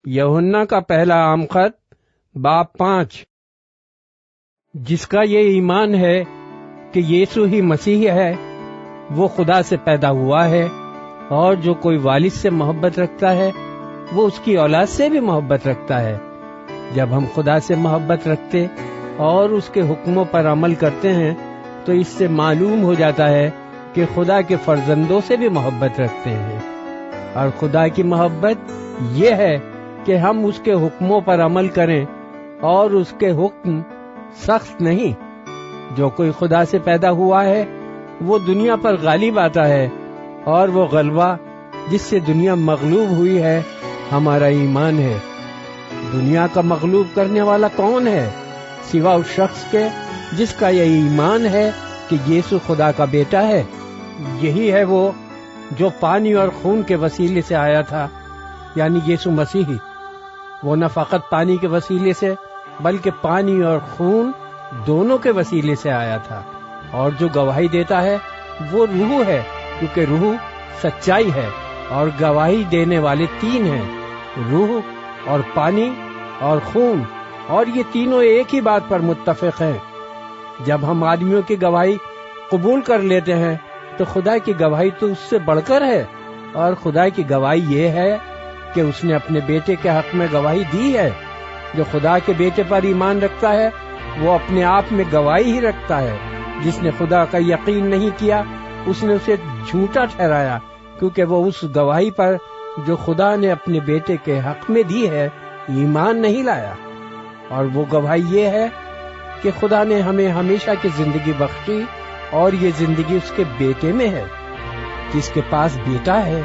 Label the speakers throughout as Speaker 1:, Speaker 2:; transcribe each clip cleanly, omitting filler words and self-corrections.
Speaker 1: یوحنا کا پہلا عام خط باب 5۔ جس کا یہ ایمان ہے کہ یسوع ہی مسیح ہے وہ خدا سے پیدا ہوا ہے، اور جو کوئی والد سے محبت رکھتا ہے وہ اس کی اولاد سے بھی محبت رکھتا ہے۔ جب ہم خدا سے محبت رکھتے اور اس کے حکموں پر عمل کرتے ہیں تو اس سے معلوم ہو جاتا ہے کہ خدا کے فرزندوں سے بھی محبت رکھتے ہیں، اور خدا کی محبت یہ ہے کہ ہم اس کے حکموں پر عمل کریں، اور اس کے حکم سخت نہیں۔ جو کوئی خدا سے پیدا ہوا ہے وہ دنیا پر غالب آتا ہے، اور وہ غلبہ جس سے دنیا مغلوب ہوئی ہے ہمارا ایمان ہے۔ دنیا کا مغلوب کرنے والا کون ہے سوا اس شخص کے جس کا یہ ایمان ہے کہ یسوع خدا کا بیٹا ہے۔ یہی ہے وہ جو پانی اور خون کے وسیلے سے آیا تھا، یعنی یسوع مسیح۔ وہ نہ فقط پانی کے وسیلے سے بلکہ پانی اور خون دونوں کے وسیلے سے آیا تھا، اور جو گواہی دیتا ہے وہ روح ہے، کیونکہ روح سچائی ہے، اور گواہی دینے والے تین ہیں، روح اور پانی اور خون، اور یہ تینوں ایک ہی بات پر متفق ہیں۔ جب ہم آدمیوں کی گواہی قبول کر لیتے ہیں تو خدا کی گواہی تو اس سے بڑھ کر ہے، اور خدا کی گواہی یہ ہے کہ اس نے اپنے بیٹے کے حق میں گواہی دی ہے۔ جو خدا کے بیٹے پر ایمان رکھتا ہے وہ اپنے آپ میں گواہی ہی رکھتا ہے۔ جس نے خدا کا یقین نہیں کیا اس نے اسے جھوٹا ٹھہرایا، کیونکہ وہ اس گواہی پر جو خدا نے اپنے بیٹے کے حق میں دی ہے ایمان نہیں لایا۔ اور وہ گواہی یہ ہے کہ خدا نے ہمیں ہمیشہ کی زندگی بخشی، اور یہ زندگی اس کے بیٹے میں ہے۔ جس کے پاس بیٹا ہے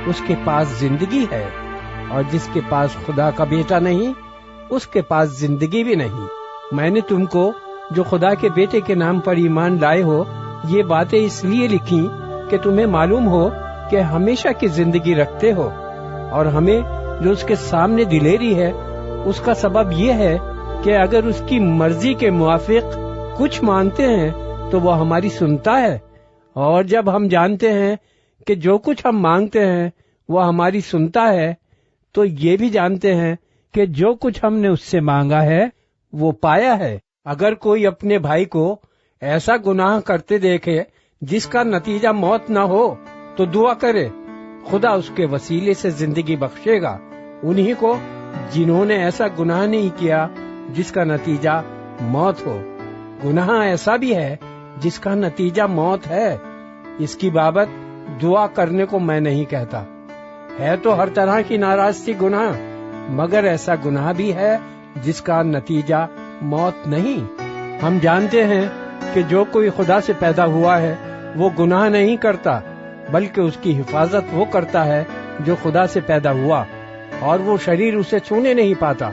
Speaker 1: اس کے پاس زندگی ہے، اور جس کے پاس خدا کا بیٹا نہیں اس کے پاس زندگی بھی نہیں۔ میں نے تم کو جو خدا کے بیٹے کے نام پر ایمان لائے ہو یہ باتیں اس لیے لکھی کہ تمہیں معلوم ہو کہ ہمیشہ کی زندگی رکھتے ہو، اور ہمیں جو اس کے سامنے دلیری ہے اس کا سبب یہ ہے کہ اگر اس کی مرضی کے موافق کچھ مانگتے ہیں تو وہ ہماری سنتا ہے، اور جب ہم جانتے ہیں کہ جو کچھ ہم مانگتے ہیں وہ ہماری سنتا ہے تو یہ بھی جانتے ہیں کہ جو کچھ ہم نے اس سے مانگا ہے وہ پایا ہے۔ اگر کوئی اپنے بھائی کو ایسا گناہ کرتے دیکھے جس کا نتیجہ موت نہ ہو تو دعا کرے، خدا اس کے وسیلے سے زندگی بخشے گا انہی کو جنہوں نے ایسا گناہ نہیں کیا جس کا نتیجہ موت ہو۔ گناہ ایسا بھی ہے جس کا نتیجہ موت ہے، اس کی بابت دعا کرنے کو میں نہیں کہتا۔ ہے تو ہر طرح کی ناراضگی گناہ، مگر ایسا گناہ بھی ہے جس کا نتیجہ موت نہیں۔ ہم جانتے ہیں کہ جو کوئی خدا سے پیدا ہوا ہے وہ گناہ نہیں کرتا، بلکہ اس کی حفاظت وہ کرتا ہے جو خدا سے پیدا ہوا، اور وہ شریر اسے چھونے نہیں پاتا۔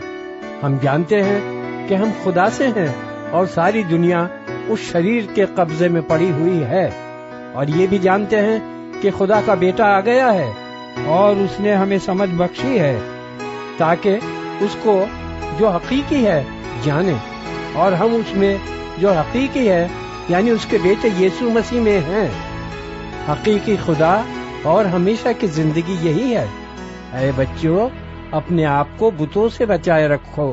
Speaker 1: ہم جانتے ہیں کہ ہم خدا سے ہیں، اور ساری دنیا اس شریر کے قبضے میں پڑی ہوئی ہے، اور یہ بھی جانتے ہیں کہ خدا کا بیٹا آ گیا ہے اور اس نے ہمیں سمجھ بخشی ہے تاکہ اس کو جو حقیقی ہے جانے، اور ہم اس میں جو حقیقی ہے یعنی اس کے بیٹے یسوع مسیح میں ہیں۔ حقیقی خدا اور ہمیشہ کی زندگی یہی ہے۔ اے بچوں، اپنے آپ کو بتوں سے بچائے رکھو۔